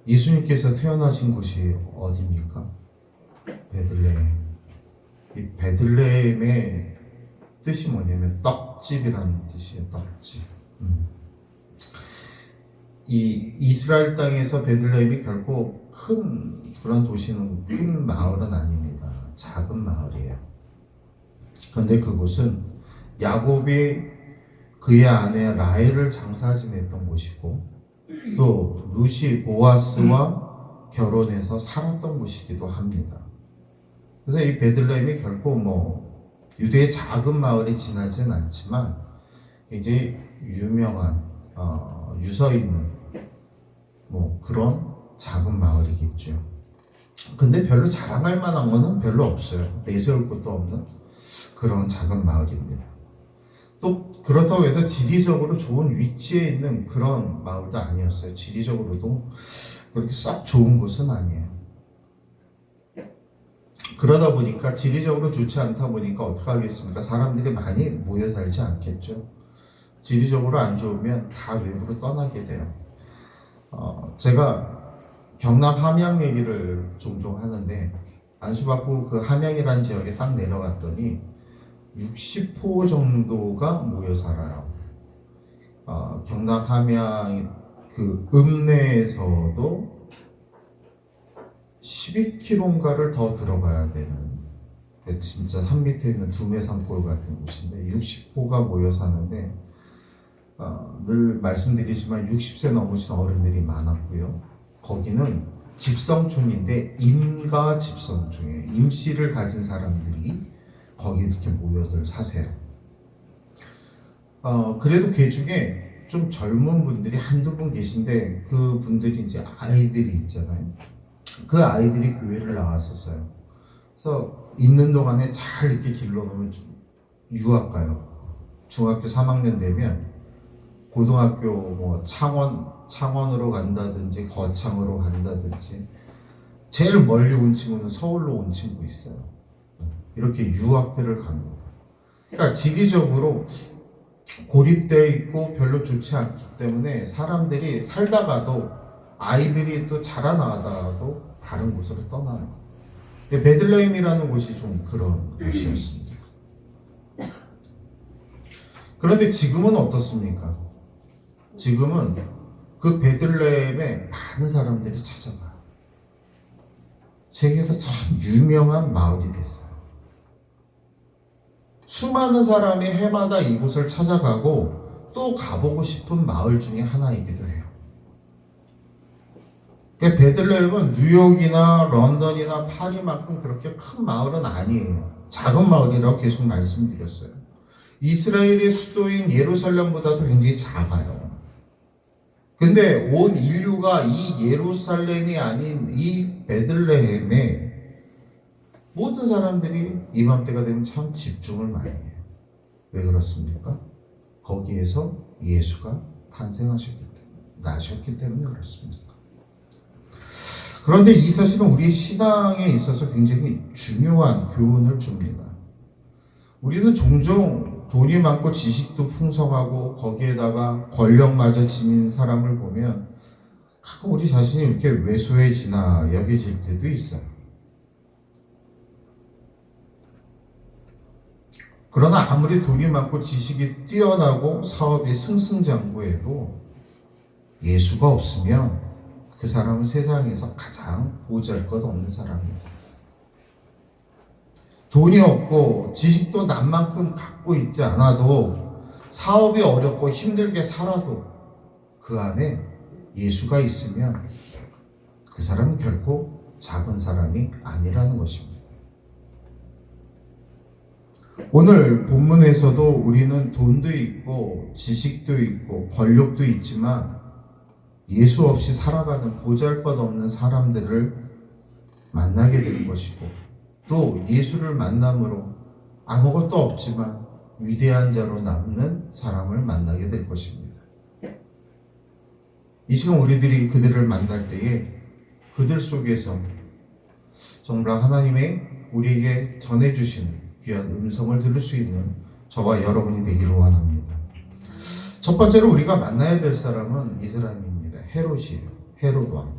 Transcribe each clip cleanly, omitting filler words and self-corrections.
예수님께서 태어나신 곳이 어디입니까? 베들레헴. 이 베들레헴의 뜻이 뭐냐면 떡집이라는 뜻이에요. 떡집. 이 이스라엘 땅에서 베들레헴이 결코 큰 그런 도시는, 큰 마을은 아닙니다. 작은 마을이에요. 그런데 그곳은 야곱이 그의 아내 라헬을 장사 지냈던 곳이고, 또 룻이 보아스와 결혼해서 살았던 곳이기도 합니다. 그래서 이 베들레헴이 결코 유대의 작은 마을이 지나진 않지만 굉장히 유명한 유서 있는 그런 작은 마을이겠죠. 근데 별로 자랑할 만한 거는 별로 없어요. 내세울 것도 없는 그런 작은 마을입니다. 또 그렇다고 해서 지리적으로 좋은 위치에 있는 그런 마을도 아니었어요. 지리적으로도 그렇게 썩 좋은 곳은 아니에요. 그러다 보니까, 지리적으로 좋지 않다 보니까 어떻게 하겠습니까? 사람들이 많이 모여 살지 않겠죠. 지리적으로 안 좋으면 다 외부로 떠나게 돼요. 제가 경남 함양 얘기를 종종 하는데, 안수받고 그 함양이라는 지역에 딱 내려갔더니 60호 정도가 모여 살아요. 경남 함양 그 읍내에서도 12km인가를 더 들어가야 되는, 진짜 산 밑에 있는 두메 산골 같은 곳인데 60호가 모여 사는데, 늘 말씀드리지만 60세 넘으신 어른들이 많았고요. 거기는 집성촌인데 임가 집성촌이에요. 임씨를 가진 사람들이 거기 이렇게 모여들 사세요. 그래도 그 중에 좀 젊은 분들이 한두 분 계신데, 그 분들이 이제 아이들이 있잖아요. 그 아이들이 교회를 나왔었어요. 그래서 있는 동안에 잘 이렇게 길러놓으면 유학 가요. 중학교 3학년 되면 고등학교 창원으로 간다든지 거창으로 간다든지, 제일 멀리 온 친구는 서울로 온 친구 있어요. 이렇게 유학들을 갑니다. 그러니까 지리적으로 고립되어 있고 별로 좋지 않기 때문에 사람들이 살다가도, 아이들이 또 자라나다가도 다른 곳으로 떠나는 거예요. 베들레헴이라는 곳이 좀 그런 곳이었습니다. 그런데 지금은 어떻습니까? 지금은 그 베들레헴에 많은 사람들이 찾아가요. 세계에서 참 유명한 마을이 됐어요. 수많은 사람이 해마다 이곳을 찾아가고 또 가보고 싶은 마을 중에 하나이기도 해요. 베들레헴은 뉴욕이나 런던이나 파리만큼 그렇게 큰 마을은 아니에요. 작은 마을이라고 계속 말씀드렸어요. 이스라엘의 수도인 예루살렘보다도 굉장히 작아요. 근데 온 인류가 이 예루살렘이 아닌 이 베들레헴에 모든 사람들이 이맘때가 되면 참 집중을 많이 해요. 왜 그렇습니까? 거기에서 예수가 나셨기 때문에 그렇습니다. 그런데 이 사실은 우리 신앙에 있어서 굉장히 중요한 교훈을 줍니다. 우리는 종종 돈이 많고 지식도 풍성하고 거기에다가 권력마저 지닌 사람을 보면 가끔 우리 자신이 이렇게 왜소해지나 여겨질 때도 있어요. 그러나 아무리 돈이 많고 지식이 뛰어나고 사업이 승승장구해도 예수가 없으면 그 사람은 세상에서 가장 보잘것없는 사람입니다. 돈이 없고 지식도 남만큼 갖고 있지 않아도, 사업이 어렵고 힘들게 살아도 그 안에 예수가 있으면 그 사람은 결코 작은 사람이 아니라는 것입니다. 오늘 본문에서도 우리는 돈도 있고 지식도 있고 권력도 있지만 예수 없이 살아가는 보잘것없는 사람들을 만나게 되는 것이고, 또 예수를 만남으로 아무것도 없지만 위대한 자로 남는 사람을 만나게 될 것입니다. 이 시간 우리들이 그들을 만날 때에 그들 속에서 정말 하나님의 우리에게 전해주신 귀한 음성을 들을 수 있는 저와 여러분이 되기를 원합니다. 첫 번째로 우리가 만나야 될 사람은 이 사람입니다. 헤롯이에요. 헤롯 왕.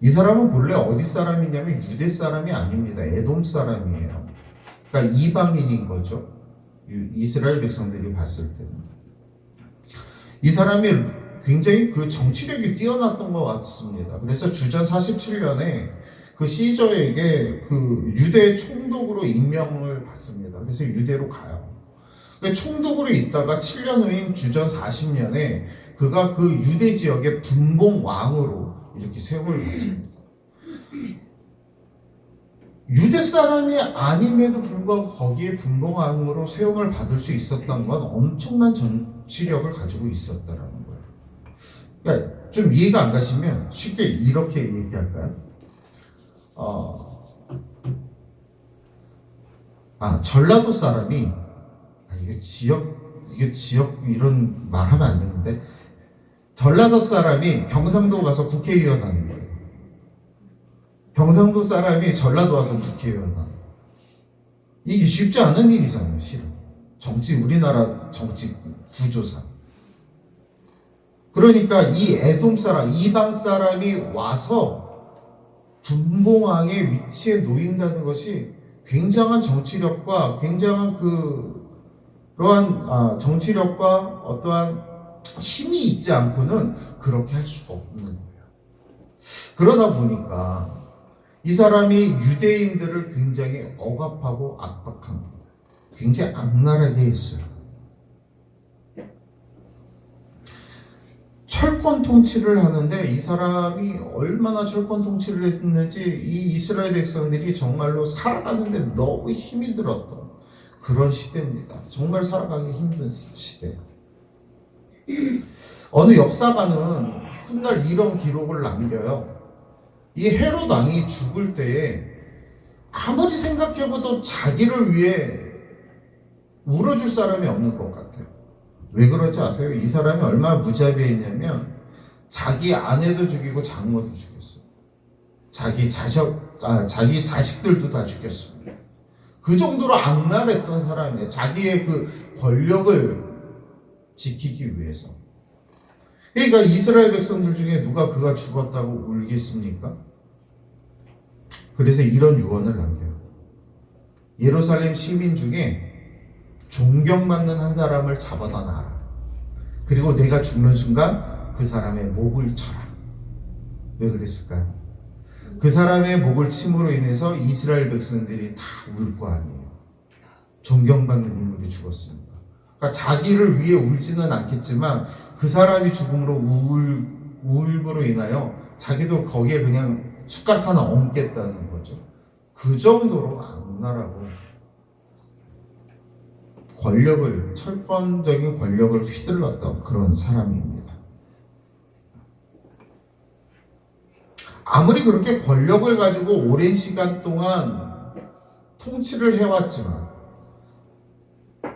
이 사람은 본래 어디 사람이냐면 유대 사람이 아닙니다. 에돔 사람이에요. 그러니까 이방인인 거죠. 이스라엘 백성들이 봤을 때는. 이 사람이 굉장히 그 정치력이 뛰어났던 것 같습니다. 그래서 주전 47년에 그 시저에게 그 유대 총독으로 임명을 받습니다. 그래서 유대로 가요. 총독으로 있다가 7년 후인 주전 40년에 그가 그 유대 지역의 분봉 왕으로 이렇게 세움을 받습니다. 유대 사람이 아님에도 불구하고 거기에 분봉 왕으로 세움을 받을 수 있었던 건 엄청난 정치력을 가지고 있었다라는 거예요. 그러니까 좀 이해가 안 가시면 쉽게 이렇게 얘기할까요? 전라도 사람이 이게 지역 이런 말하면 안 되는데 전라도 사람이 경상도 가서 국회의원 하는 거예요. 경상도 사람이 전라도 와서 국회의원 하는 거예요. 이게 쉽지 않은 일이잖아요, 실은. 우리나라 정치 구조상. 그러니까 이 에돔 사람, 이방 사람이 와서 분봉왕의 위치에 놓인다는 것이 굉장한 정치력과 굉장한 그러한 정치력과 어떠한 힘이 있지 않고는 그렇게 할 수가 없는 거예요. 그러다 보니까 이 사람이 유대인들을 굉장히 억압하고 압박합니다. 굉장히 악랄하게 했어요. 철권 통치를 하는데 이 사람이 얼마나 철권 통치를 했는지 이 이스라엘 백성들이 정말로 살아가는데 너무 힘이 들었던 그런 시대입니다. 정말 살아가기 힘든 시대. 어느 역사가는 훗날 이런 기록을 남겨요. 이 헤롯 왕이 죽을 때에 아무리 생각해봐도 자기를 위해 울어줄 사람이 없는 것 같아요. 왜 그런지 아세요? 이 사람이 얼마나 무자비했냐면 자기 아내도 죽이고 장모도 죽였어요. 자기 자식들도 다 죽였습니다. 그 정도로 악랄했던 사람이에요. 자기의 그 권력을 지키기 위해서. 그러니까 이스라엘 백성들 중에 누가 그가 죽었다고 울겠습니까? 그래서 이런 유언을 남겨요. 예루살렘 시민 중에 존경받는 한 사람을 잡아다 놔라. 그리고 내가 죽는 순간 그 사람의 목을 쳐라. 왜 그랬을까요? 그 사람의 목을 침으로 인해서 이스라엘 백성들이 다 울 거 아니에요. 존경받는 인물이 죽었으니까. 그러니까 자기를 위해 울지는 않겠지만 그 사람이 죽음으로 울음으로 인하여 자기도 거기에 그냥 숟가락 하나 얹겠다는 거죠. 그 정도로 악랄하고 철권적인 권력을 휘둘렀던 그런 사람입니다. 아무리 그렇게 권력을 가지고 오랜 시간 동안 통치를 해왔지만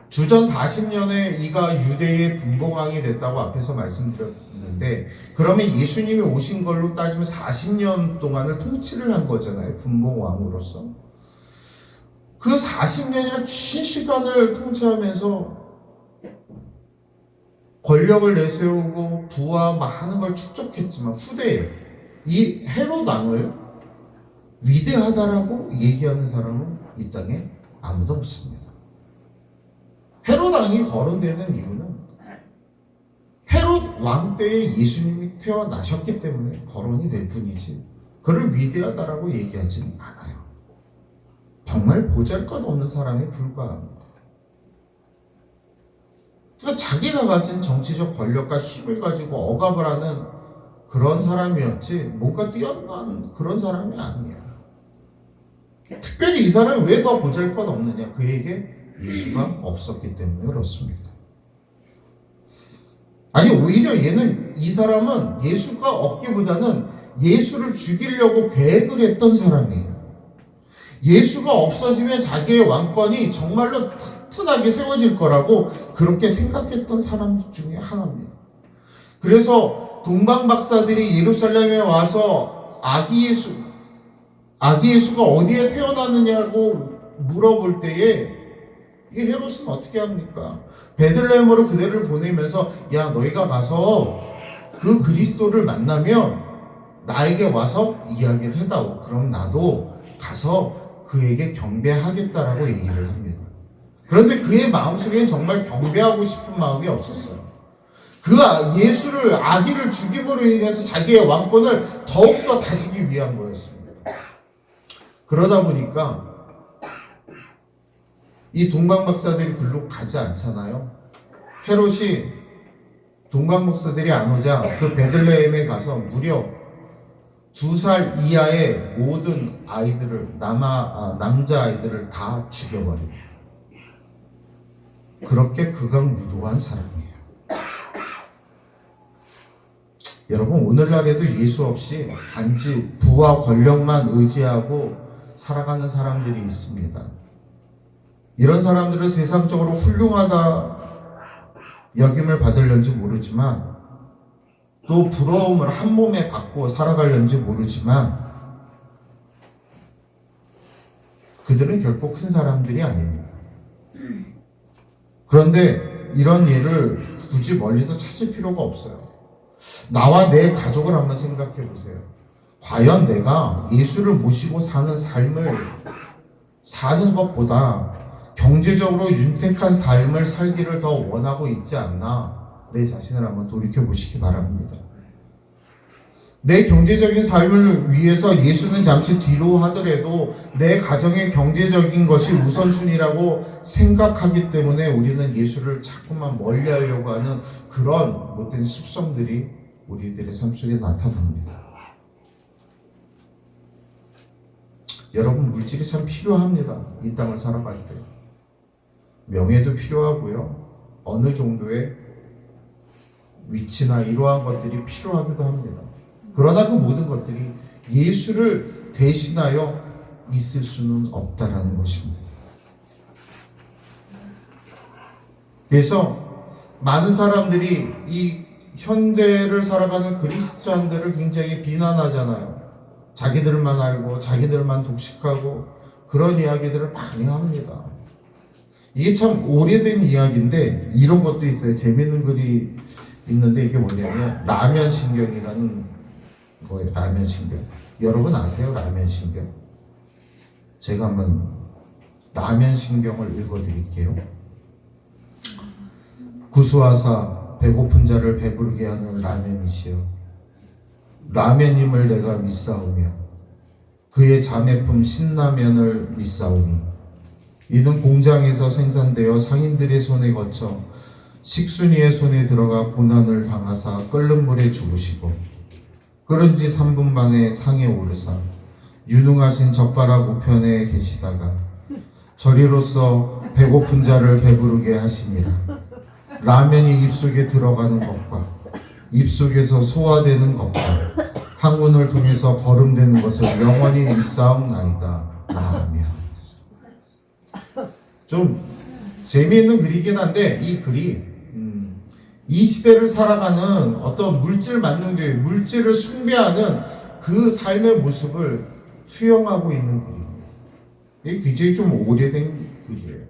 주전 40년에 이가 유대의 분봉왕이 됐다고 앞에서 말씀드렸는데 그러면 예수님이 오신 걸로 따지면 40년 동안을 통치를 한 거잖아요. 분봉왕으로서. 그 40년이나 긴 시간을 통치하면서 권력을 내세우고 부와 많은 걸 축적했지만 후대에 이 헤롯 왕을 위대하다라고 얘기하는 사람은 이 땅에 아무도 없습니다. 헤롯 왕이 거론되는 이유는 헤롯 왕 때에 예수님이 태어나셨기 때문에 거론이 될 뿐이지 그를 위대하다라고 얘기하지는 않아요. 정말 보잘것없는 사람에 불과합니다. 그러니까 자기가 가진 정치적 권력과 힘을 가지고 억압을 하는 그런 사람이었지 뭔가 뛰어난 그런 사람이 아니에요. 특별히 이 사람이 왜 더 보잘것없느냐? 그에게 예수가 없었기 때문에 그렇습니다. 아니 오히려 이 사람은 예수가 없기보다는 예수를 죽이려고 계획을 했던 사람이에요. 예수가 없어지면 자기의 왕권이 정말로 튼튼하게 세워질 거라고 그렇게 생각했던 사람 중에 하나입니다. 그래서 동방 박사들이 예루살렘에 와서 아기 예수가 어디에 태어났느냐고 물어볼 때에 이 헤롯은 어떻게 합니까? 베들레헴으로 그대를 보내면서 야 너희가 가서 그 그리스도를 만나면 나에게 와서 이야기를 해다오. 그럼 나도 가서 그에게 경배하겠다라고 얘기를 합니다. 그런데 그의 마음속에는 정말 경배하고 싶은 마음이 없었어요. 그 예수를, 아기를 죽임으로 인해서 자기의 왕권을 더욱더 다지기 위한 거였습니다. 그러다 보니까 이 동방박사들이 글로 가지 않잖아요. 헤롯이 동방박사들이 안 오자 그 베들레헴에 가서 무려 2살 이하의 모든 아이들을, 남자아이들을 다 죽여버립니다. 그렇게 극악무도한 사람이에요. 여러분, 오늘날에도 예수 없이 단지 부와 권력만 의지하고 살아가는 사람들이 있습니다. 이런 사람들은 세상적으로 훌륭하다 여김을 받으려는지 모르지만, 또 부러움을 한 몸에 받고 살아가려는지 모르지만, 그들은 결코 큰 사람들이 아닙니다. 그런데 이런 일을 굳이 멀리서 찾을 필요가 없어요. 나와 내 가족을 한번 생각해 보세요. 과연 내가 예수를 모시고 사는 삶을 사는 것보다 경제적으로 윤택한 삶을 살기를 더 원하고 있지 않나, 내 자신을 한번 돌이켜 보시기 바랍니다. 내 경제적인 삶을 위해서 예수는 잠시 뒤로 하더라도 내 가정의 경제적인 것이 우선순위라고 생각하기 때문에 우리는 예수를 자꾸만 멀리 하려고 하는 그런 못된 습성들이 우리들의 삶 속에 나타납니다. 여러분, 물질이 참 필요합니다. 이 땅을 살아갈 때. 명예도 필요하고요. 어느 정도의 위치나 이러한 것들이 필요하기도 합니다. 그러나 그 모든 것들이 예수를 대신하여 있을 수는 없다라는 것입니다. 그래서 많은 사람들이 이 현대를 살아가는 그리스도인들을 굉장히 비난하잖아요. 자기들만 알고 자기들만 독식하고 그런 이야기들을 많이 합니다. 이게 참 오래된 이야기인데 이런 것도 있어요. 재밌는 글이 있는데 이게 뭐냐면 라면신경이라는 거예요. 라면신경. 여러분 아세요? 라면신경. 제가 한번 라면신경을 읽어드릴게요. 구수하사 배고픈 자를 배부르게 하는 라면이시여, 라면님을 내가 믿사오며 그의 자매품 신라면을 믿사오니 이는 공장에서 생산되어 상인들의 손에 거쳐 식순이의 손에 들어가 고난을 당하사 끓는 물에 죽으시고 끓은 지 3분 만에 상에 오르사 유능하신 젓가락 우편에 계시다가 저리로서 배고픈 자를 배부르게 하시니라. 라면이 입속에 들어가는 것과 입속에서 소화되는 것과 항문을 통해서 거름되는 것을 영원히 믿사옵나이다. 라면. 좀 재미있는 글이긴 한데 이 글이 이 시대를 살아가는 어떤 물질 만능주의, 물질을 숭배하는 그 삶의 모습을 수용하고 있는 글입니다. 이게 굉장히 좀 오래된 글이에요.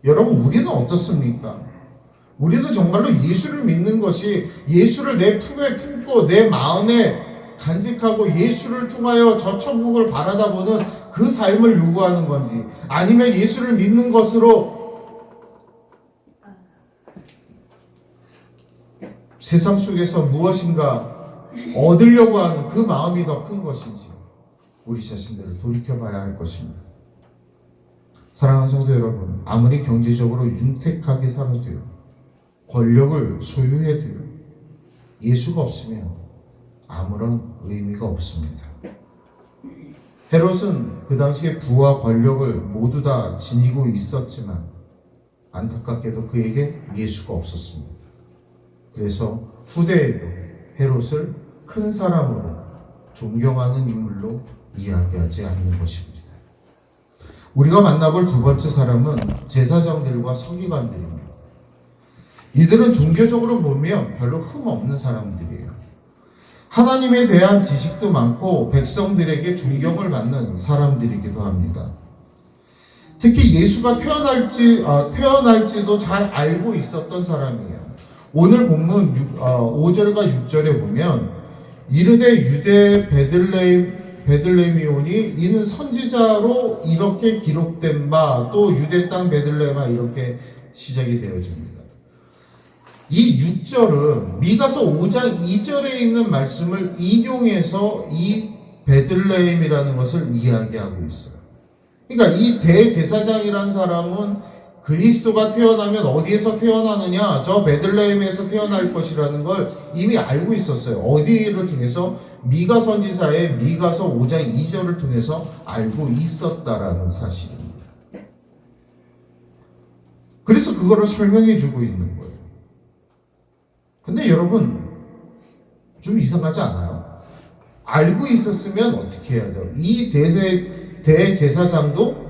여러분, 우리는 어떻습니까? 우리는 정말로 예수를 믿는 것이, 예수를 내 품에 품고 내 마음에 간직하고 예수를 통하여 저 천국을 바라다 보는 그 삶을 요구하는 건지, 아니면 예수를 믿는 것으로 세상 속에서 무엇인가 얻으려고 하는 그 마음이 더 큰 것인지 우리 자신들을 돌이켜봐야 할 것입니다. 사랑하는 성도 여러분, 아무리 경제적으로 윤택하게 살아도요, 권력을 소유해도요, 예수가 없으면 아무런 의미가 없습니다. 헤롯은 그 당시에 부와 권력을 모두 다 지니고 있었지만 안타깝게도 그에게 예수가 없었습니다. 그래서 후대에도 헤롯을 큰 사람으로 존경하는 인물로 이야기하지 않는 것입니다. 우리가 만나볼 두 번째 사람은 제사장들과 서기관들입니다. 이들은 종교적으로 보면 별로 흠없는 사람들이에요. 하나님에 대한 지식도 많고 백성들에게 존경을 받는 사람들이기도 합니다. 특히 예수가 태어날지도 잘 알고 있었던 사람이에요. 오늘 본문 5절과 6절에 보면 이르되 유대 베들레헴이오니 이는 선지자로 이렇게 기록된 바, 또 유대 땅 베들레헴아, 이렇게 시작이 되어집니다. 이 6절은 미가서 5장 2절에 있는 말씀을 인용해서 이 베들레헴이라는 것을 이야기하고 있어요. 그러니까 이 대제사장이라는 사람은 그리스도가 태어나면 어디에서 태어나느냐? 저 베들레헴에서 태어날 것이라는 걸 이미 알고 있었어요. 어디를 통해서? 미가 선지자의 미가서 5장 2절을 통해서 알고 있었다라는 사실입니다. 그래서 그거를 설명해 주고 있는 거예요. 근데 여러분, 좀 이상하지 않아요? 알고 있었으면 어떻게 해야 돼요? 이 대제사장도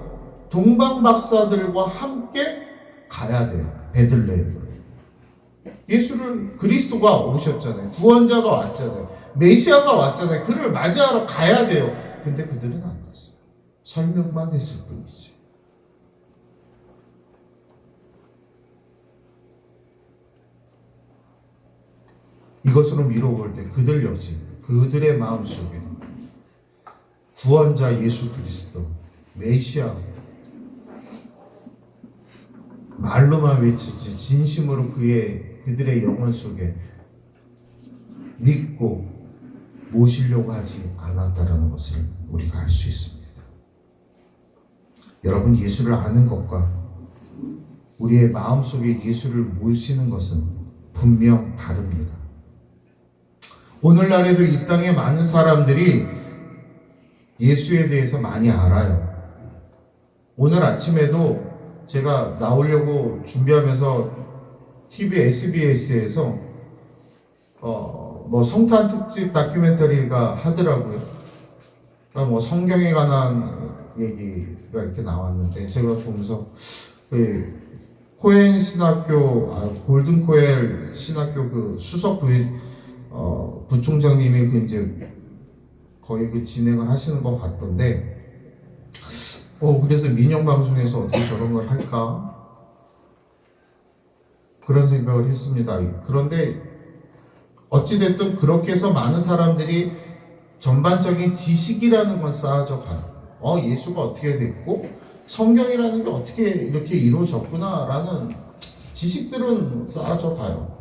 동방 박사들과 함께 가야 돼요. 베들레헴으로. 예수를, 그리스도가 오셨잖아요. 구원자가 왔잖아요. 메시아가 왔잖아요. 그를 맞이하러 가야 돼요. 근데 그들은 안 갔어요. 설명만 했을 뿐이지. 이것으로 미뤄볼 때 그들 역시 그들의 마음속에 구원자 예수 그리스도, 메시아, 말로만 외치지 진심으로 그들의 영혼 속에 믿고 모시려고 하지 않았다라는 것을 우리가 알 수 있습니다. 여러분, 예수를 아는 것과 우리의 마음속에 예수를 모시는 것은 분명 다릅니다. 오늘날에도 이 땅에 많은 사람들이 예수에 대해서 많이 알아요. 오늘 아침에도 제가 나오려고 준비하면서 TV SBS에서 성탄 특집 다큐멘터리가 하더라고요. 그러니까 성경에 관한 얘기가 이렇게 나왔는데 제가 보면서 코엔 신학교, 골든 코엘 신학교 그 수석 부총장님이 이제 거의 그 진행을 하시는 거 봤던데, 그래도 민영방송에서 어떻게 저런 걸 할까? 그런 생각을 했습니다. 그런데 어찌됐든 그렇게 해서 많은 사람들이 전반적인 지식이라는 건 쌓아져 가요. 예수가 어떻게 됐고, 성경이라는 게 어떻게 이렇게 이루어졌구나라는 지식들은 쌓아져 가요.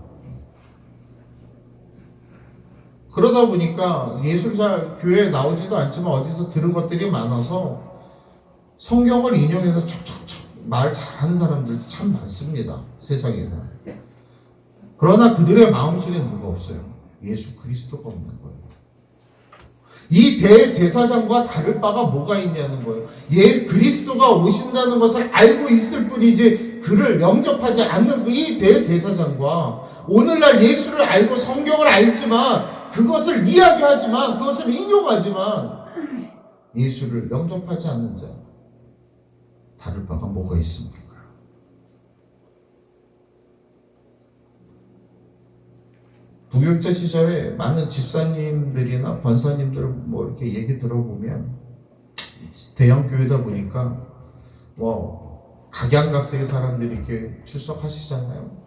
그러다 보니까 교회에 나오지도 않지만 어디서 들은 것들이 많아서 성경을 인용해서 척척척 말 잘하는 사람들 참 많습니다. 세상에는. 그러나 그들의 마음속에 누가 없어요? 예수 그리스도가 없는 거예요. 이 대제사장과 다를 바가 뭐가 있냐는 거예요. 그리스도가 오신다는 것을 알고 있을 뿐이지 그를 영접하지 않는 이 대제사장과 오늘날 예수를 알고 성경을 알지만 그것을 이야기하지만 그것을 인용하지만 예수를 영접하지 않는 자, 다를 바가 뭐가 있습니까? 부교육자 시절에 많은 집사님들이나 권사님들 이렇게 얘기 들어보면 대형 교회다 보니까 각양각색의 사람들이 이렇게 출석하시잖아요.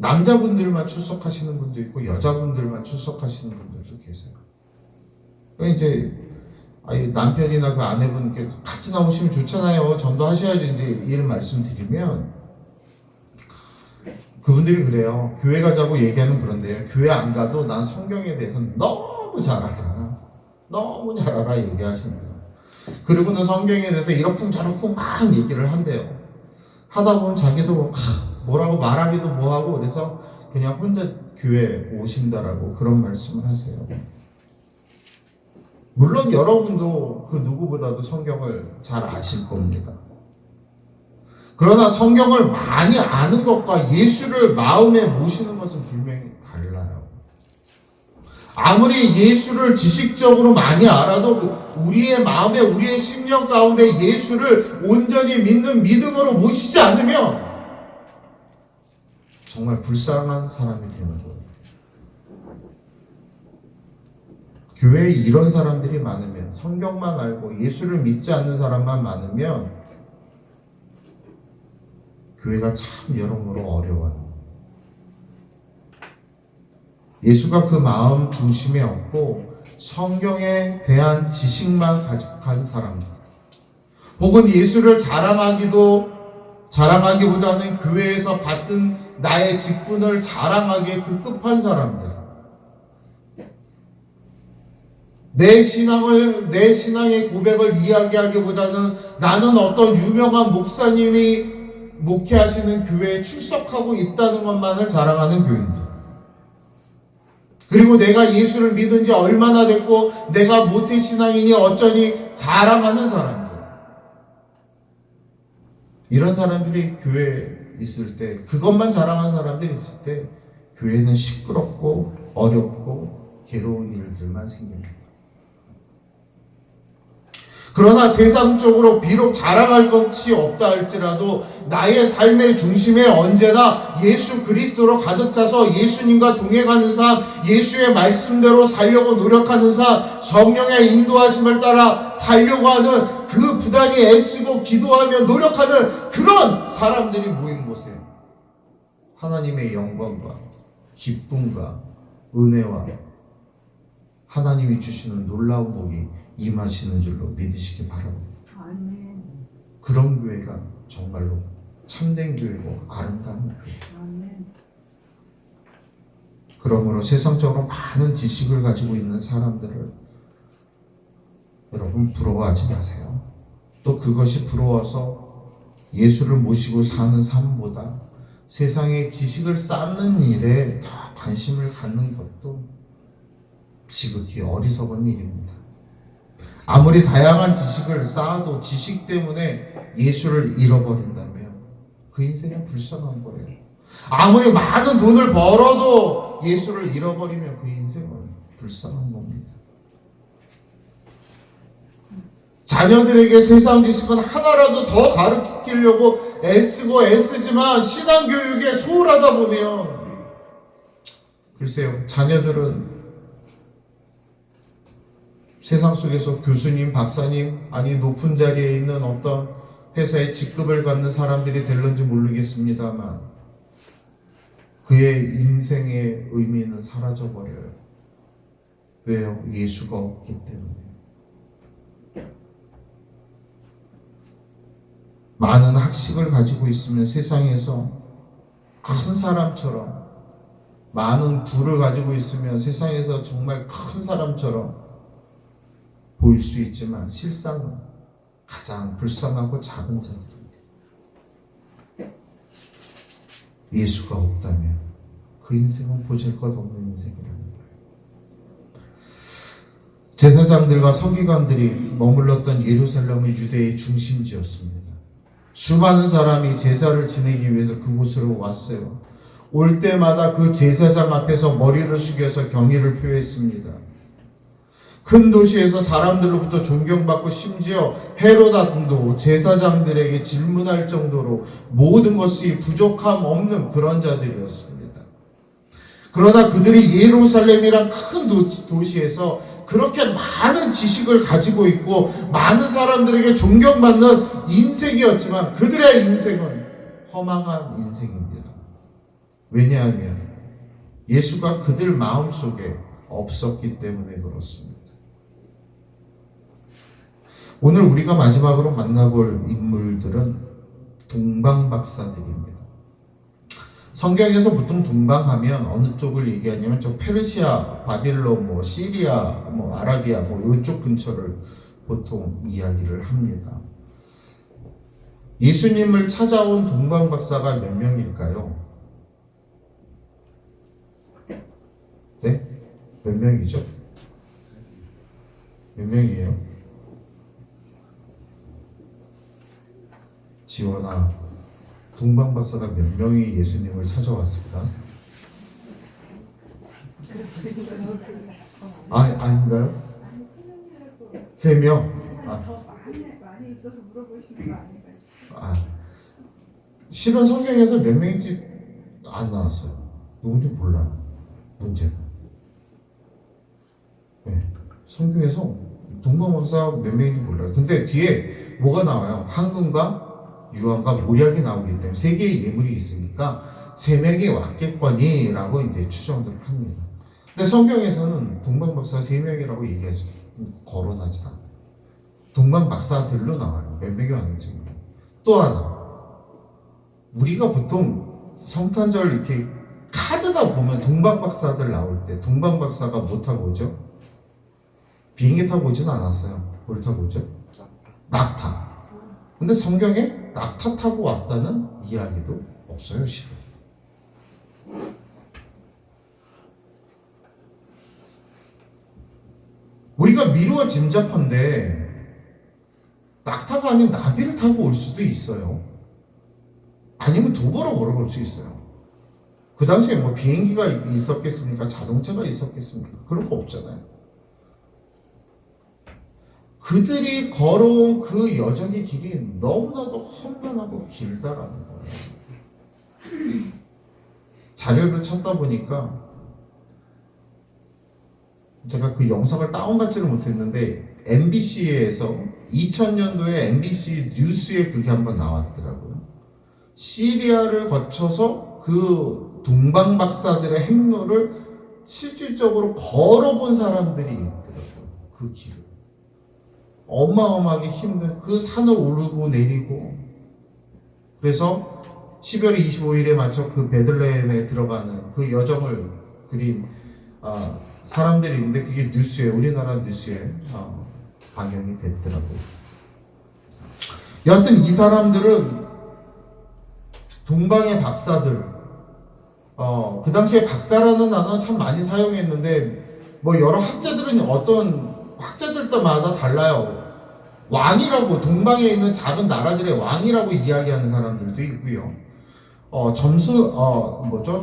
남자분들만 출석하시는 분도 있고 여자분들만 출석하시는 분들도 계세요. 이제 남편이나 그 아내분 같이 나오시면 좋잖아요. 전도하셔야지 이제 이런 말씀드리면 그분들이 그래요. 교회 가자고 얘기하면 그런데요. 교회 안 가도 난 성경에 대해서 너무 잘 알아 얘기하십니다. 그리고는 성경에 대해서 이러쿵저러쿵 막 얘기를 한대요. 하다 보면 자기도 뭐라고 말하기도 뭐하고 그래서 그냥 혼자 교회 오신다라고 그런 말씀을 하세요. 물론 여러분도 그 누구보다도 성경을 잘 아실 겁니다. 그러나 성경을 많이 아는 것과 예수를 마음에 모시는 것은 분명히 달라요. 아무리 예수를 지식적으로 많이 알아도 우리의 마음에 우리의 심령 가운데 예수를 온전히 믿는 믿음으로 모시지 않으면 정말 불쌍한 사람이 되는 거예요. 교회에 이런 사람들이 많으면, 성경만 알고 예수를 믿지 않는 사람만 많으면 교회가 참 여러모로 어려워요. 예수가 그 마음 중심에 없고 성경에 대한 지식만 가득한 사람들, 혹은 예수를 자랑하기보다는 교회에서 받은 나의 직분을 자랑하기에 급급한 사람들, 내 신앙의 고백을 이야기하기보다는 나는 어떤 유명한 목사님이 목회하시는 교회에 출석하고 있다는 것만을 자랑하는 교인들, 그리고 내가 예수를 믿은 지 얼마나 됐고 내가 모태신앙이니 어쩌니 자랑하는 사람들, 이런 사람들이 교회에 있을 때, 그것만 자랑하는 사람들이 있을 때 교회는 시끄럽고 어렵고 괴로운 일들만 생깁니다. 그러나 세상적으로 비록 자랑할 것이 없다 할지라도 나의 삶의 중심에 언제나 예수 그리스도로 가득 차서 예수님과 동행하는 삶, 예수의 말씀대로 살려고 노력하는 삶, 성령의 인도하심을 따라 살려고 하는, 그 부단히 애쓰고 기도하며 노력하는 그런 사람들이 모인 곳에 하나님의 영광과 기쁨과 은혜와 하나님이 주시는 놀라운 복이 임하시는 줄로 믿으시기 바랍니다. 아멘. 그런 교회가 정말로 참된 교회고 아름다운 교회. 아멘. 그러므로 세상적으로 많은 지식을 가지고 있는 사람들을 여러분 부러워하지 마세요. 또 그것이 부러워서 예수를 모시고 사는 삶보다 세상의 지식을 쌓는 일에 더 관심을 갖는 것도 지극히 어리석은 일입니다. 아무리 다양한 지식을 쌓아도 지식 때문에 예수를 잃어버린다면 그 인생은 불쌍한 거예요. 아무리 많은 돈을 벌어도 예수를 잃어버리면 그 인생은 불쌍한 겁니다. 자녀들에게 세상 지식은 하나라도 더 가르치려고 애쓰고 애쓰지만 신앙교육에 소홀하다 보면, 글쎄요, 자녀들은 세상 속에서 교수님, 박사님, 아니 높은 자리에 있는 어떤 회사의 직급을 갖는 사람들이 될런지 모르겠습니다만 그의 인생의 의미는 사라져버려요. 왜요? 예수가 없기 때문에. 많은 학식을 가지고 있으면 세상에서 큰 사람처럼, 많은 부를 가지고 있으면 세상에서 정말 큰 사람처럼 보일 수 있지만 실상은 가장 불쌍하고 작은 자들입니다. 예수가 없다면 그 인생은 보잘것없는 인생이랍니다. 제사장들과 서기관들이 머물렀던 예루살렘은 유대의 중심지였습니다. 수많은 사람이 제사를 지내기 위해서 그곳으로 왔어요. 올 때마다 그 제사장 앞에서 머리를 숙여서 경의를 표했습니다. 큰 도시에서 사람들로부터 존경받고 심지어 헤로다 등도 제사장들에게 질문할 정도로 모든 것이 부족함 없는 그런 자들이었습니다. 그러나 그들이 예루살렘이란 큰 도시에서 그렇게 많은 지식을 가지고 있고 많은 사람들에게 존경받는 인생이었지만 그들의 인생은 허망한 인생입니다. 왜냐하면 예수가 그들 마음속에 없었기 때문에 그렇습니다. 오늘 우리가 마지막으로 만나볼 인물들은 동방박사들입니다. 성경에서 보통 동방하면 어느 쪽을 얘기하냐면 저 페르시아, 바빌론, 시리아, 아라비아 이쪽 근처를 보통 이야기를 합니다. 예수님을 찾아온 동방박사가 몇 명일까요? 네? 몇 명이죠? 몇 명이에요? 지원아, 동방박사가 몇 명이 예수님을 찾아왔을까? 아닌가요? 3명? 더 많이 있어서 물어보시는 거 아닌가요? 실은 성경에서 몇 명인지 안 나왔어요. 누군지 몰라요. 문제가. 네. 성경에서 동방박사 몇 명인지 몰라요. 근데 뒤에 뭐가 나와요? 황금과 유황과 모략이 나오기 때문에 3개의 예물이 있으니까 3명이 왔겠거니라고 이제 추정을 합니다. 근데 성경에서는 동방박사 3명이라고 얘기하지 거론하지 않아요. 동방박사들로 나와요. 몇 명이 왔는지. 또 하나, 우리가 보통 성탄절 이렇게 카드다 보면 동방박사들 나올 때 동방박사가 뭐 타고 오죠? 비행기 타고 오진 않았어요. 뭘 타고 오죠? 낙타. 근데 성경에 낙타 타고 왔다는 이야기도 없어요, 실은. 우리가 미루어 짐작한데 낙타가 아닌 나비를 타고 올 수도 있어요. 아니면 도보로 걸어올 수 있어요. 그 당시에 뭐 비행기가 있었겠습니까? 자동차가 있었겠습니까? 그런 거 없잖아요. 그들이 걸어온 그 여정의 길이 너무나도 험난하고 길다라는 거예요. 자료를 찾다 보니까 제가 그 영상을 다운받지를 못했는데 MBC에서 2000년도에 MBC 뉴스에 그게 한번 나왔더라고요. 시리아를 거쳐서 그 동방박사들의 행로를 실질적으로 걸어본 사람들이 있더라고요. 그 길을. 어마어마하게 힘든 그 산을 오르고 내리고. 그래서 12월 25일에 맞춰 그 베들레헴에 들어가는 그 여정을 그린 사람들이 있는데 그게 뉴스에, 우리나라 뉴스에 방영이 됐더라고요. 여하튼 이 사람들은 동방의 박사들, 그 당시에 박사라는 단어는 참 많이 사용했는데 뭐 여러 학자들은 어떤 학자들마다 달라요. 왕이라고, 동방에 있는 작은 나라들의 왕이라고 이야기하는 사람들도 있고요.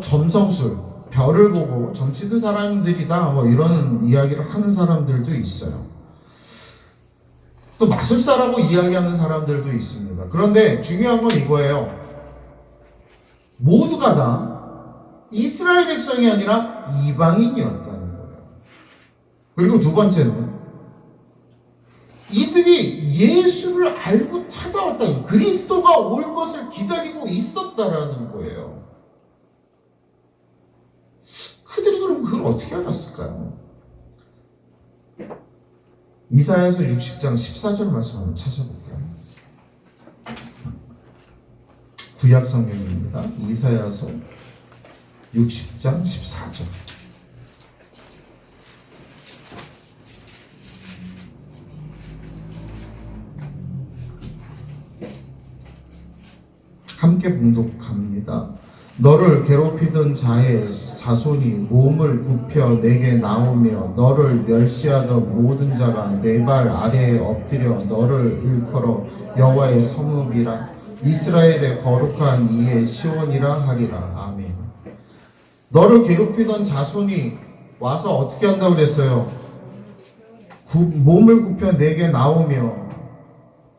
점성술, 별을 보고 점치는 사람들이다, 뭐 이런 이야기를 하는 사람들도 있어요. 또 마술사라고 이야기하는 사람들도 있습니다. 그런데 중요한 건 이거예요. 모두가 다 이스라엘 백성이 아니라 이방인이었다는 거예요. 그리고 두 번째는 이들이 예수를 알고 찾아왔다. 그리스도가 올 것을 기다리고 있었다라는 거예요. 그들이 그럼 그걸 어떻게 알았을까요? 이사야서 60장 14절 말씀 한번 찾아볼까요? 구약 성경입니다. 이사야서 60장 14절. 함께 봉독합니다. 너를 괴롭히던 자의 자손이 몸을 굽혀 내게 나오며 너를 멸시하던 모든 자가 내 발 아래에 엎드려 너를 일컬어 여호와의 성읍이라 이스라엘의 거룩한 이의 시온이라 하리라. 아멘. 너를 괴롭히던 자손이 와서 어떻게 한다고 그랬어요? 몸을 굽혀 내게 나오며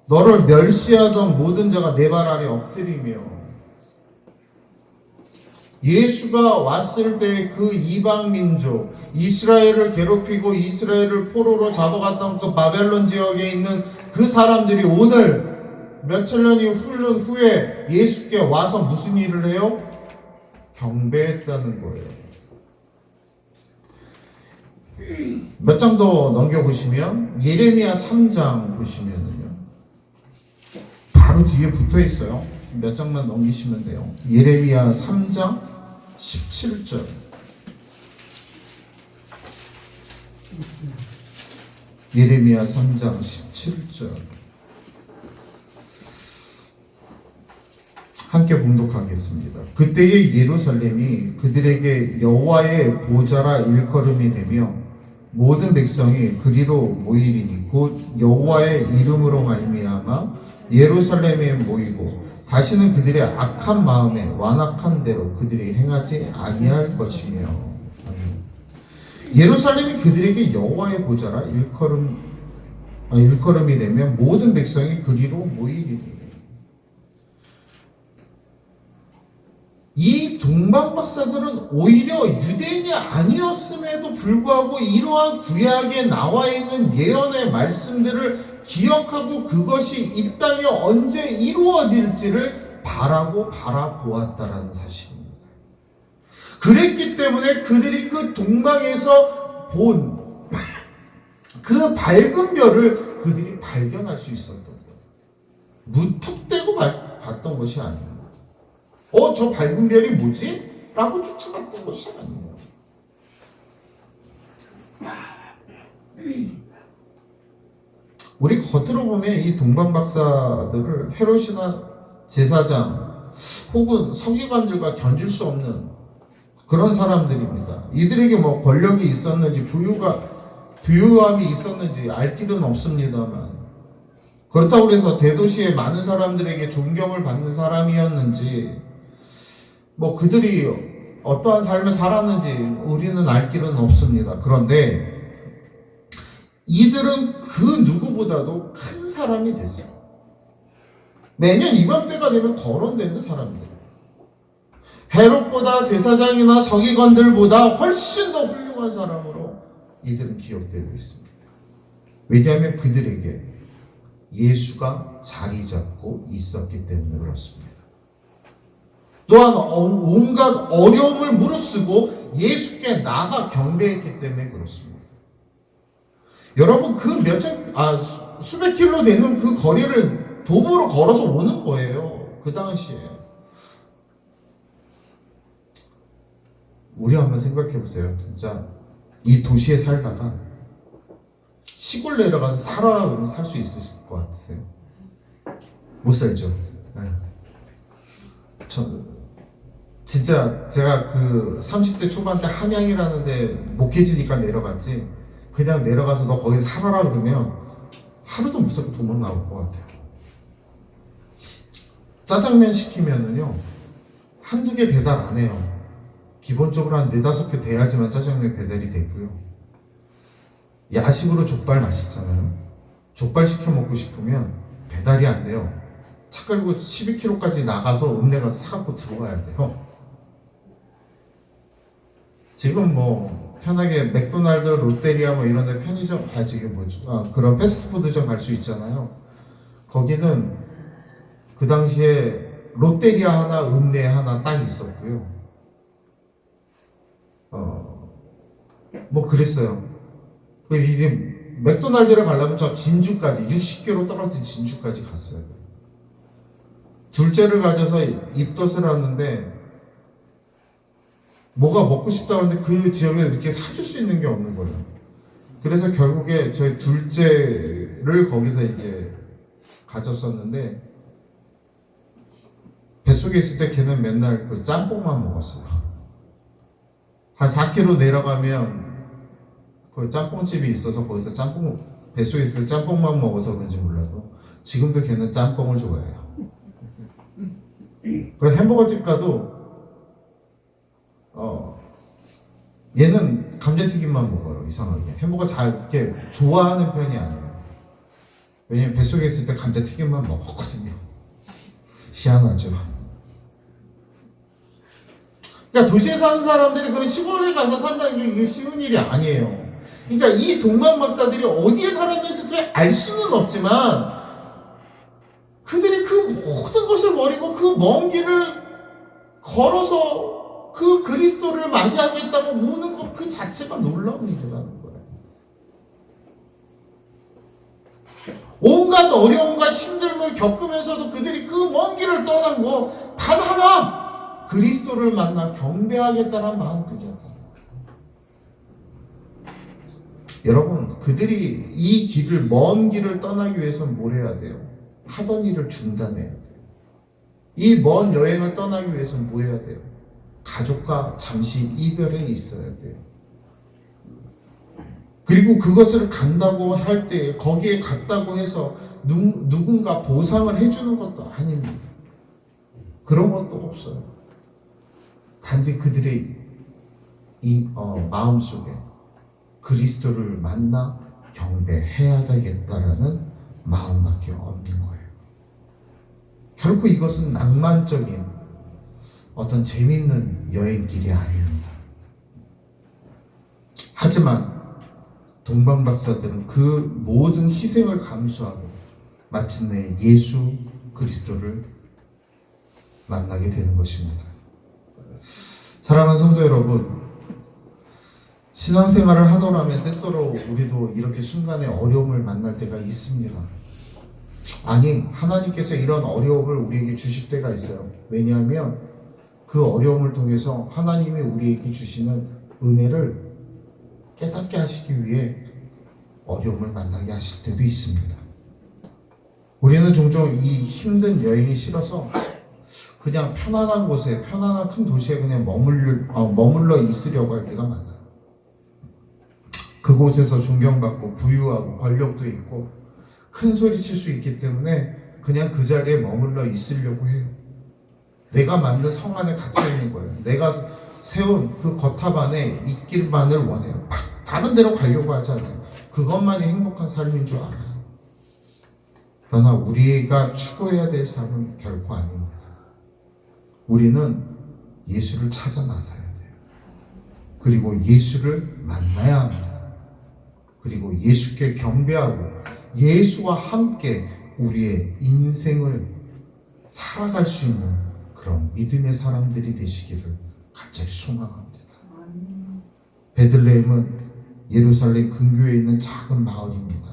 너를 멸시하던 모든 자가 내 발 아래 엎드리며. 예수가 왔을 때 그 이방 민족 이스라엘을 괴롭히고 이스라엘을 포로로 잡아갔던 그 바벨론 지역에 있는 그 사람들이 오늘 몇천 년이 흐른 후에 예수께 와서 무슨 일을 해요? 경배했다는 거예요. 몇 장 더 넘겨보시면 예레미야 3장 보시면은요, 바로 뒤에 붙어 있어요. 몇 장만 넘기시면 돼요. 예레미야 3장 17절. 예레미야 3장 17절. 함께 봉독하겠습니다. 그때의 예루살렘이 그들에게 여호와의 보좌라 일컬음이 되며 모든 백성이 그리로 모이리니 곧 여호와의 이름으로 말미암아 예루살렘에 모이고 다시는 그들의 악한 마음에 완악한 대로 그들이 행하지 아니할 것이며. 예루살렘이 그들에게 여호와의 보좌라 일컬음이 되면 모든 백성이 그리로 모이리니. 이 동방박사들은 오히려 유대인이 아니었음에도 불구하고 이러한 구약에 나와 있는 예언의 말씀들을 기억하고 그것이 이 땅에 언제 이루어질지를 바라보았다라는 사실입니다. 그랬기 때문에 그들이 그 동방에서 본 그 밝은 별을 그들이 발견할 수 있었던 거예요. 무턱대고 봤던 것이 아니에요. 저 밝은 별이 뭐지? 라고 쫓아갔던 것이 아니에요. 우리 겉으로 보면 이 동방 박사들을 헤롯이나 제사장 혹은 서기관들과 견줄 수 없는 그런 사람들입니다. 이들에게 뭐 권력이 있었는지 부유함이 있었는지 알 길은 없습니다만, 그렇다고 해서 대도시의 많은 사람들에게 존경을 받는 사람이었는지, 뭐 그들이 어떠한 삶을 살았는지 우리는 알 길은 없습니다. 그런데 이들은 그 누구보다도 큰 사람이 됐어요. 매년 이맘때가 되면 거론되는 사람들. 헤롯보다 제사장이나 서기관들보다 훨씬 더 훌륭한 사람으로 이들은 기억되고 있습니다. 왜냐하면 그들에게 예수가 자리 잡고 있었기 때문에 그렇습니다. 또한 온갖 어려움을 무릅쓰고 예수께 나가 경배했기 때문에 그렇습니다. 여러분, 그 수백 킬로 되는 그 거리를 도보로 걸어서 오는 거예요. 그 당시에. 우리 한번 생각해 보세요. 진짜 이 도시에 살다가 시골 내려가서 살아라 그러면 살 수 있으실 것 같으세요? 못 살죠. 네. 진짜 제가 그 30대 초반 때 한양이라는 데 목회지니까 내려갔지, 그냥 내려가서 너 거기 살아라 그러면 하루도 못 살고 도망 나올 것 같아요. 짜장면 시키면은요, 한두 개 배달 안 해요. 기본적으로 한 4-5개 돼야지만 짜장면 배달이 되고요. 야식으로 족발 맛있잖아요. 족발 시켜 먹고 싶으면 배달이 안 돼요. 차 끌고 12km까지 나가서 읍내 가서 사갖고 들어와야 돼요. 지금 뭐 편하게 맥도날드, 롯데리아 뭐 이런 데 편의점, 그런 패스트푸드점 갈 수 있잖아요. 거기는 그 당시에 롯데리아 하나, 읍내 하나 딱 있었고요. 뭐 그랬어요. 이게 맥도날드를 가려면 저 진주까지 60km 떨어진 진주까지 갔어요. 둘째를 가져서 입덧을 하는데 뭐가 먹고 싶다고 하는데 그 지역에 이렇게 사줄 수 있는 게 없는 거예요. 그래서 결국에 저희 둘째를 거기서 이제 가졌었는데, 뱃속에 있을 때 걔는 맨날 그 짬뽕만 먹었어요. 한 4km 내려가면 그 짬뽕집이 있어서 거기서 뱃속에 있을 때 짬뽕만 먹어서 그런지 몰라도 지금도 걔는 짬뽕을 좋아해요. 그리고 햄버거 집 가도 얘는 감자튀김만 먹어요. 이상하게 햄버거 잘 이렇게 좋아하는 편이 아니에요. 왜냐면 뱃속에 있을 때 감자튀김만 먹었거든요. 희한하죠. 그러니까 도시에 사는 사람들이 그런 시골에 가서 산다는 게 이게 쉬운 일이 아니에요. 그러니까 이 동방 박사들이 어디에 살았는지 알 수는 없지만, 그들이 그 모든 것을 버리고 그 먼 길을 걸어서 그 그리스도를 맞이하겠다고 모는 것 그 자체가 놀라운 일이라는 거예요. 온갖 어려움과 힘듦을 겪으면서도 그들이 그 먼 길을 떠난 거 단 하나, 그리스도를 만나 경배하겠다는 마음뿐이었다. 여러분, 그들이 이 길을, 먼 길을 떠나기 위해서는 뭘 해야 돼요? 하던 일을 중단해야 돼요. 이 먼 여행을 떠나기 위해서는 뭐 해야 돼요? 가족과 잠시 이별해 있어야 돼요. 그리고 그것을 간다고 할 때 거기에 갔다고 해서 누군가 보상을 해주는 것도 아닙니다. 그런 것도 없어요. 단지 그들의 마음속에 그리스도를 만나 경배해야 되겠다라는 마음밖에 없는 거예요. 결코 이것은 낭만적인 어떤 재밌는 여행길이 아닙니다. 하지만 동방 박사들은 그 모든 희생을 감수하고 마침내 예수 그리스도를 만나게 되는 것입니다. 사랑하는 성도 여러분, 신앙생활을 하노라면 때때로 우리도 이렇게 순간에 어려움을 만날 때가 있습니다. 아니, 하나님께서 이런 어려움을 우리에게 주실 때가 있어요. 왜냐하면 그 어려움을 통해서 하나님이 우리에게 주시는 은혜를 깨닫게 하시기 위해 어려움을 만나게 하실 때도 있습니다. 우리는 종종 이 힘든 여행이 싫어서 그냥 편안한 곳에, 편안한 큰 도시에 그냥 머물러 있으려고 할 때가 많아요. 그곳에서 존경받고 부유하고 권력도 있고 큰 소리 칠 수 있기 때문에 그냥 그 자리에 머물러 있으려고 해요. 내가 만든 성 안에 갇혀 있는 거예요. 내가 세운 그 거탑 안에 있기만을 원해요. 다른 데로 가려고 하지 않아요. 그것만이 행복한 삶인 줄 알아요. 그러나 우리가 추구해야 될 삶은 결코 아닙니다. 우리는 예수를 찾아 나서야 돼요. 그리고 예수를 만나야 합니다. 그리고 예수께 경배하고 예수와 함께 우리의 인생을 살아갈 수 있는 그런 믿음의 사람들이 되시기를 갑자기 소망합니다. 베들레헴은 예루살렘 근교에 있는 작은 마을입니다.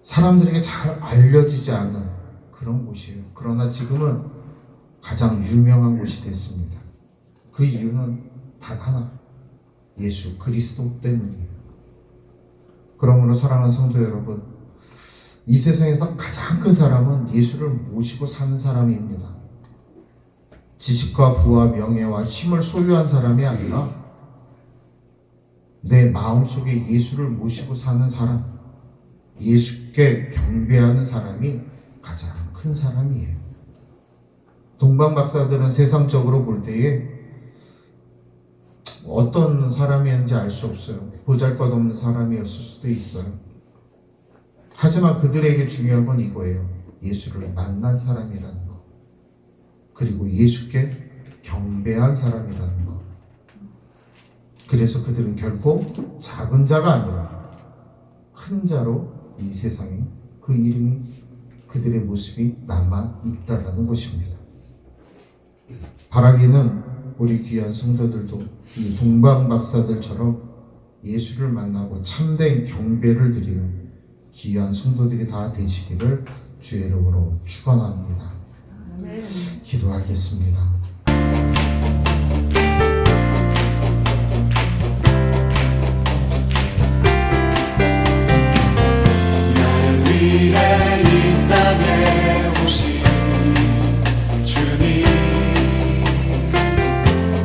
사람들에게 잘 알려지지 않은 그런 곳이에요. 그러나 지금은 가장 유명한 곳이 됐습니다. 그 이유는 단 하나, 예수 그리스도 때문이에요. 그러므로 사랑하는 성도 여러분, 이 세상에서 가장 큰 사람은 예수를 모시고 사는 사람입니다. 지식과 부와 명예와 힘을 소유한 사람이 아니라 내 마음속에 예수를 모시고 사는 사람, 예수께 경배하는 사람이 가장 큰 사람이에요. 동방 박사들은 세상적으로 볼 때에 어떤 사람이었는지 알 수 없어요. 보잘것없는 사람이었을 수도 있어요. 하지만 그들에게 중요한 건 이거예요. 예수를 만난 사람이라는 것, 그리고 예수께 경배한 사람이라는 것. 그래서 그들은 결코 작은 자가 아니라 큰 자로 이 세상에 그 이름이, 그들의 모습이 남아 있다라는 것입니다. 바라기는 우리 귀한 성도들도 이 동방 박사들처럼 예수를 만나고 참된 경배를 드리는 귀한 성도들이 다 되시기를 주의 이름으로 축원합니다. 기도하겠습니다. 위에 이 땅에 오신 주님,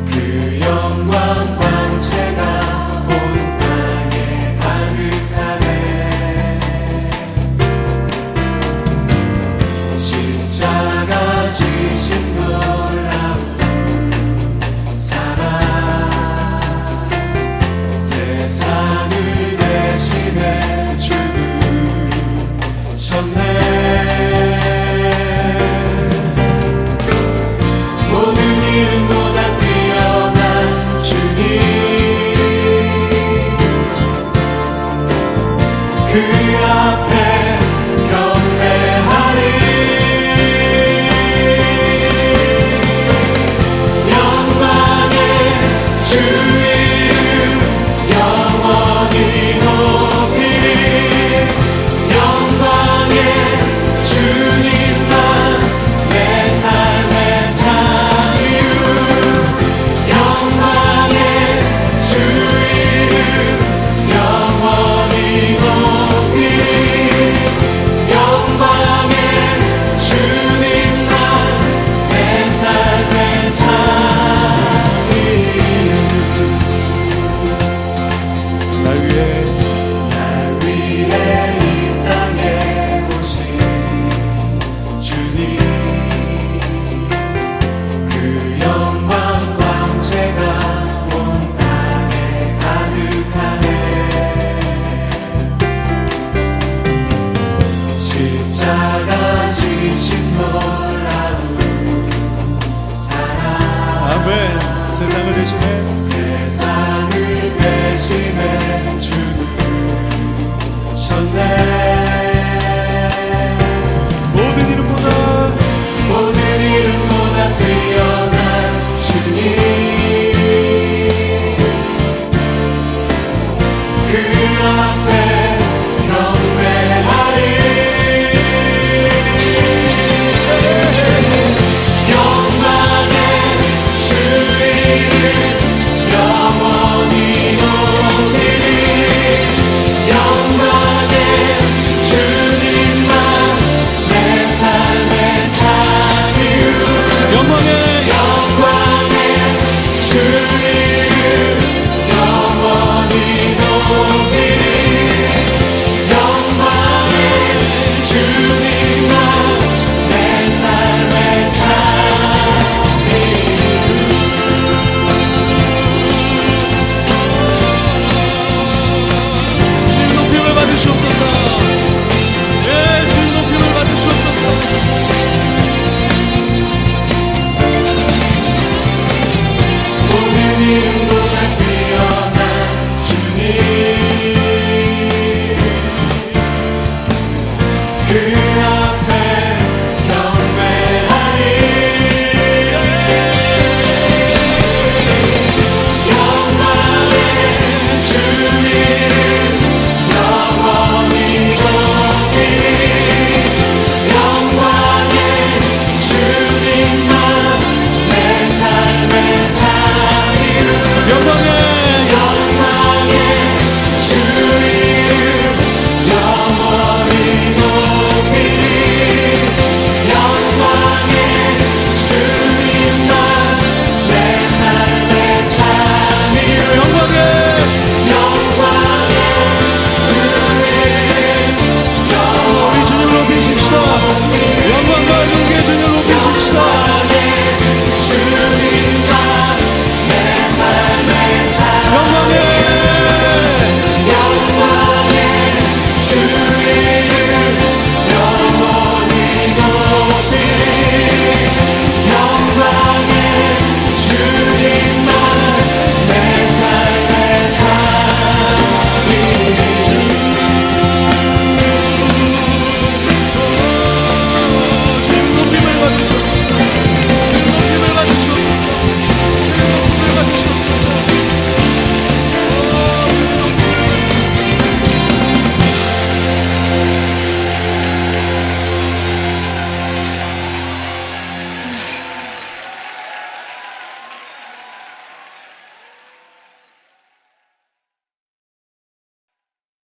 그 영광 광채가 온 땅에 가득하네. 십자가 지신 놀라운 사랑, 세상을 대신해 주셨네. 모든 이름보다 뛰어난 주님, 그 앞에 경배하리. 영광의 주 이름 영원히 높이리. 영광의 주님만 내 삶의 자유. 영광의 주 이름 영원히 높이리. 영광의 주님만 내 삶의 자유. 날 위해 이 땅에 오신 주님, 그 영광 광채가 온 땅에 가득하네. 십자가 지신 놀라운 사랑, 아멘. 세상을 대신해 주셨네.